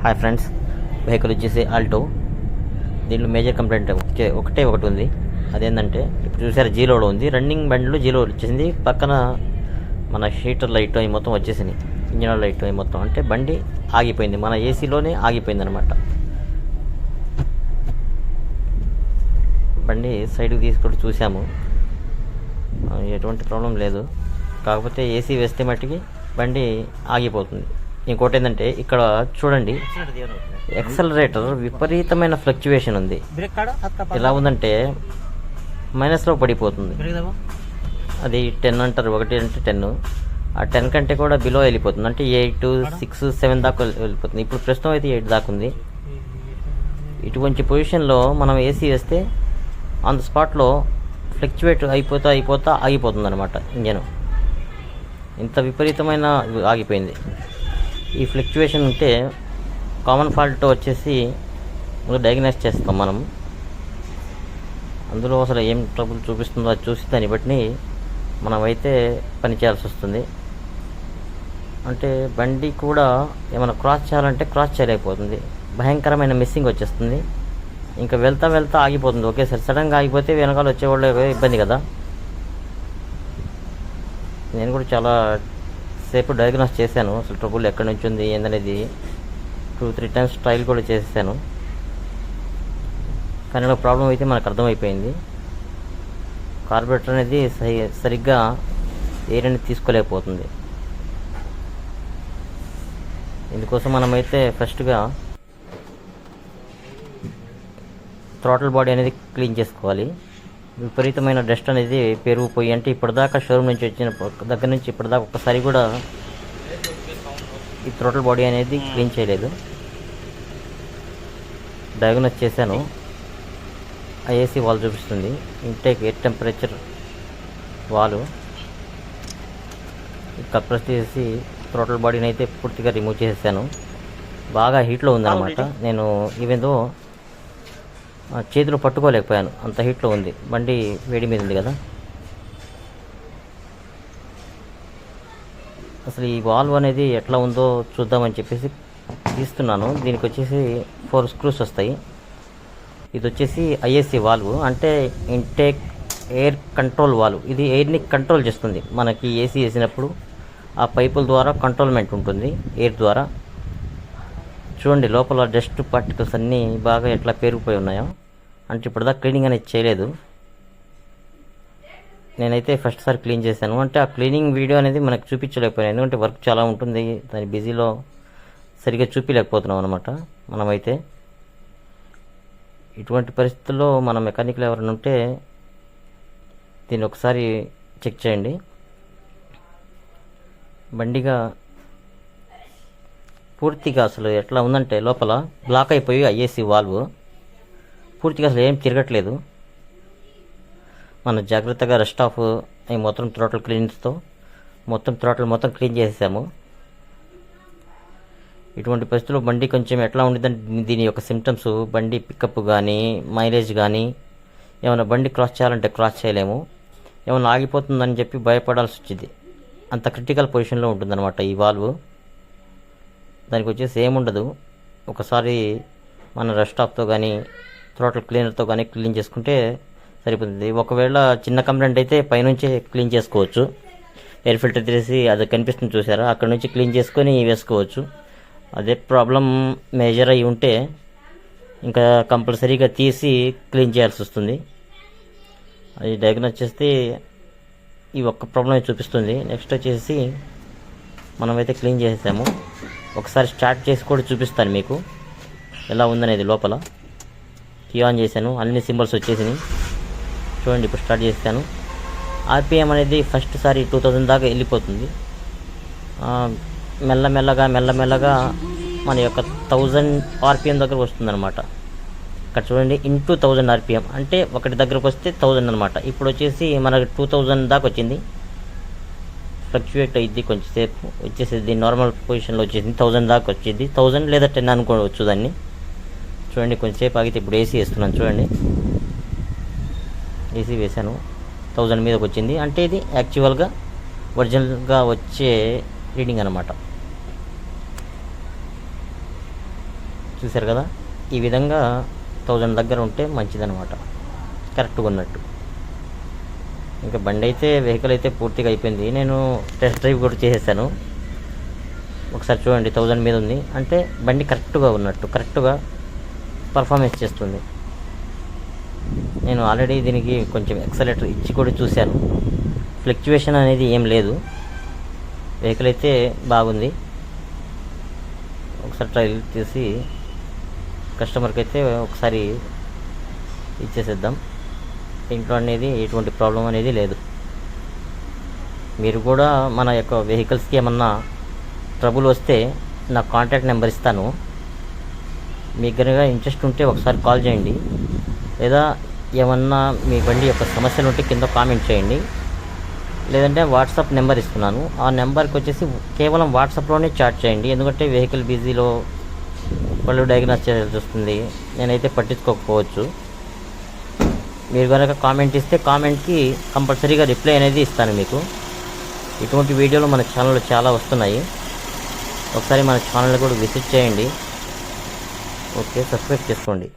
Hi friends, vehicle వచ్చేసి Alto. దీంట్లో major complaint ఒకటి ఉంది. అదేంటంటే ఇప్పుడు చూసారు జీరోలో ఉంది, రన్నింగ్ బండిలో జీరో వచ్చేసింది. పక్కన మన హీటర్ లైట్ అవి మొత్తం వచ్చేసినాయి, ఇంజన్ లైట్ అవి మొత్తం. అంటే బండి ఆగిపోయింది, మన ఏసీలోనే ఆగిపోయింది అనమాట. బండి సైడ్కి తీసుకొని చూసాము, ఎటువంటి ప్రాబ్లం లేదు. కాకపోతే ఏసీ వేస్తే మట్టికి బండి ఆగిపోతుంది. ఇంకోటి ఏంటంటే ఇక్కడ చూడండి, యాక్సలరేటర్ విపరీతమైన ఫ్లక్చువేషన్ ఉంది. ఎలా ఉందంటే మైనస్లో పడిపోతుంది. అది 10 అంటారు, 1 అంటే 10. ఆ 10 కంటే కూడా బిలో వెళ్ళిపోతుంది. అంటే 8, 6, 7 దాకా వెళ్ళిపోతుంది. ఇప్పుడు ప్రస్తుతం అయితే 8 దాకా ఉంది. ఇటువంటి పొజిషన్లో మనం ఏసీ వేస్తే ఆన్ ద స్పాట్లో ఫ్లక్చువేట్ అయిపోతా ఆగిపోతుంది అనమాట ఇంజన్. ఇంత విపరీతమైన ఆగిపోయింది. ఈ ఫ్లక్చువేషన్ ఉంటే కామన్ ఫాల్ట్ వచ్చేసి డయాగ్నైజ్ చేస్తాం మనం. అందులో అసలు ఏం ట్రబుల్ చూపిస్తుందో అది చూసి దాన్ని బట్టి మనమైతే పని చేయాల్సి వస్తుంది. అంటే బండి కూడా ఏమైనా క్రాస్ చేయాలంటే క్రాస్ చేయలేకపోతుంది, భయంకరమైన మిస్సింగ్ వచ్చేస్తుంది. ఇంకా వెళ్తా ఆగిపోతుంది. ఒకేసారి సడన్గా ఆగిపోతే వెనకాల వచ్చేవాళ్ళు ఇబ్బంది కదా. నేను కూడా చాలా సేపు డయాగ్నోస్ చేశాను, అసలు ట్రబుల్ ఎక్కడి నుంచి ఉంది ఏందనేది 2-3 టైమ్స్ ట్రయల్ కూడా చేశాను. కానీ ప్రాబ్లం అయితే మనకు అర్థమైపోయింది. కార్బొరేటర్ అనేది సరిగ్గా ఎయిర్ అనేది తీసుకోలేకపోతుంది. ఇందుకోసం మనమైతే ఫస్ట్గా థ్రాటిల్ బాడీ అనేది క్లీన్ చేసుకోవాలి. విపరీతమైన డస్ట్ అనేది పెరిగిపోయి, అంటే ఇప్పటిదాకా షోరూమ్ నుంచి వచ్చిన దగ్గర నుంచి ఇప్పటిదాకా ఒక్కసారి కూడా ఈ థ్రాటిల్ బాడీ అనేది క్లీన్ చేయలేదు. డయాగ్నోస్ చేశాను. ఐఏసీ వాల్ చూపిస్తుంది, ఇంటేక్ ఎయిర్ టెంపరేచర్ వాలు. కంప్రెస్ చేసి థ్రాటిల్ బాడీని అయితే పూర్తిగా రిమూవ్ చేసేసాను. బాగా హీట్లో ఉందన్నమాట. నేను ఈవెందో చేతిలో పట్టుకోలేకపోయాను, అంత హీట్లో ఉంది. బండి వేడి మీద ఉంది కదా. అసలు ఈ వాల్వ్ అనేది ఎట్లా ఉందో చూద్దామని చెప్పేసి తీస్తున్నాను. దీనికి వచ్చేసి 4 స్క్రూస్ వస్తాయి. ఇది వచ్చేసి ఐఏసీ వాల్వ్, అంటే ఇంటేక్ ఎయిర్ కంట్రోల్ వాల్వ్. ఇది ఎయిర్ని కంట్రోల్ చేస్తుంది. మనకి ఏసీ వేసినప్పుడు ఆ పైపుల ద్వారా కంట్రోల్మెంట్ ఉంటుంది ఎయిర్ ద్వారా. చూడండి లోపల డస్ట్ పార్టికల్స్ అన్నీ బాగా ఎట్లా పెరిగిపోయి ఉన్నాయో. అంటే ఇప్పటిదాకా క్లీనింగ్ అనేది చేయలేదు. నేనైతే ఫస్ట్ సారి క్లీన్ చేశాను. అంటే ఆ క్లీనింగ్ వీడియో అనేది మనకు చూపించలేకపోయాను, ఎందుకంటే వర్క్ చాలా ఉంటుంది, దాని బిజీలో సరిగ్గా చూపించలేకపోతున్నాం అనమాట. మనమైతే ఇటువంటి పరిస్థితుల్లో మన మెకానిక్లు ఎవరైనా ఉంటే దీన్ని ఒకసారి చెక్ చేయండి. బండిగా పూర్తిగా అసలు ఎట్లా ఉందంటే లోపల బ్లాక్ అయిపోయి ఐఏసీ వాల్వ్ పూర్తిగా అసలు ఏం తిరగట్లేదు. మనం జాగ్రత్తగా రెస్ట్ ఆఫ్ మొత్తం థ్రాటిల్ క్లీన్స్తో థ్రాటిల్ మొత్తం క్లీన్ చేసేసాము. ఇటువంటి పరిస్థితుల్లో బండి కొంచెం ఎట్లా ఉండిద్దంటే దీని యొక్క సిమ్టమ్స్, బండి పికప్ కానీ మైలేజ్ కానీ, ఏమైనా బండి క్రాస్ చేయాలంటే క్రాస్ చేయలేము, ఏమైనా ఆగిపోతుందని చెప్పి భయపడాల్సి వచ్చింది. అంత క్రిటికల్ పొజిషన్లో ఉంటుందన్నమాట ఈ వాల్వ్. దానికి వచ్చేసి ఏముండదు, ఒకసారి మన రెస్ట్ ఆఫ్తో కానీ థ్రాటిల్ క్లీనర్తో కానీ క్లీన్ చేసుకుంటే సరిపోతుంది. ఒకవేళ చిన్న కంప్లైంట్ అయితే పైనుంచే క్లీన్ చేసుకోవచ్చు. ఎయిర్ ఫిల్టర్ తీసి అది కనిపిస్తుంది చూసారా, అక్కడ నుంచి క్లీన్ చేసుకొని వేసుకోవచ్చు. అదే ప్రాబ్లం మేజర్ అయి ఉంటే ఇంకా కంపల్సరీగా తీసి క్లీన్ చేయాల్సి వస్తుంది. అది డయాగ్నోస్ చేస్తే ఈ ఒక్క ప్రాబ్లం చూపిస్తుంది. నెక్స్ట్ వచ్చేసి మనమైతే క్లీన్ చేసేసాము. ఒకసారి స్టార్ట్ చేసి కూడా చూపిస్తాను మీకు ఎలా ఉందనేది. లోపల కీ ఆన్ చేశాను, అన్ని సింబల్స్ వచ్చేసినాయి చూడండి. ఇప్పుడు స్టార్ట్ చేశాను. ఆర్పిఎం అనేది ఫస్ట్ సారి 2000 దాకా వెళ్ళిపోతుంది. మెల్లమెల్లగా మన యొక్క 1000 ఆర్పిఎం దగ్గర వస్తుందన్నమాట. ఇక్కడ చూడండి, ఇంటూ 1000 ఆర్పిఎం అంటే ఒకటి దగ్గరకు వస్తే 1000 అనమాట. ఇప్పుడు వచ్చేసి మనకు 2000 దాకా వచ్చింది. ఫ్లక్చువేట్ అయ్యింది కొంచెంసేపు, వచ్చేసేది నార్మల్ పొజిషన్లో వచ్చేసింది. 1000 దాకా వచ్చింది, 1000 లేదా 10 అనుకోవచ్చు దాన్ని. చూడండి కొంచెంసేపు ఆగితే ఇప్పుడు ఏసీ వేస్తున్నాను చూడండి. ఏసీ వేసాను, 1000 మీదకి వచ్చింది. అంటే ఇది యాక్చువల్గా ఒరిజినల్గా వచ్చే రీడింగ్ అనమాట. చూశారు కదా, ఈ విధంగా 1000 దగ్గర ఉంటే మంచిదన్నమాట, కరెక్ట్గా ఉన్నట్టు. ఇంకా బండి అయితే వెహికల్ అయితే పూర్తిగా అయిపోయింది. నేను టెస్ట్ డ్రైవ్ కూడా చేసేసాను. ఒకసారి చూడండి, 1000 మీద ఉంది అంటే బండి కరెక్ట్గా ఉన్నట్టు, కరెక్ట్గా పర్ఫార్మెన్స్ చేస్తుంది. నేను ఆల్రెడీ దీనికి కొంచెం ఎక్సలేటర్ ఇచ్చి కూడా చూశాను, ఫ్లక్చువేషన్ అనేది ఏం లేదు. వెహికల్ అయితే బాగుంది. ఒకసారి ట్రయల్ చేసి కస్టమర్కి అయితే ఒకసారి ఇచ్చేసేద్దాం. దీంట్లో అనేది ఎటువంటి ప్రాబ్లం అనేది లేదు. మీరు కూడా మన యొక్క వెహికల్స్కి ఏమన్నా ట్రబుల్ వస్తే నా కాంటాక్ట్ నెంబర్ ఇస్తాను. మీకు కనుక ఇంట్రెస్ట్ ఉంటే ఒకసారి కాల్ చేయండి, లేదా ఏమన్నా మీ బండి యొక్క సమస్యలు ఉంటే కింద కామెంట్ చేయండి. లేదంటే వాట్సాప్ నెంబర్ ఇస్తున్నాను, ఆ నెంబర్కి వచ్చేసి కేవలం వాట్సాప్లోనే చాట్ చేయండి. ఎందుకంటే వెహికల్ బిజీలో వాళ్ళు డయాగ్నోస్ చేయాల్సి వస్తుంది, నేనైతే పట్టించుకోకపోవచ్చు. మీరు కనుక కామెంట్ ఇస్తే కామెంట్కి కంపల్సరీగా రిప్లై అనేది ఇస్తాను మీకు. ఇటువంటి వీడియోలు మన ఛానల్లో చాలా వస్తున్నాయి. ఒకసారి మన ఛానల్ కూడా విజిట్ చేయండి. ఓకే, సబ్స్క్రైబ్ చేసుకోండి.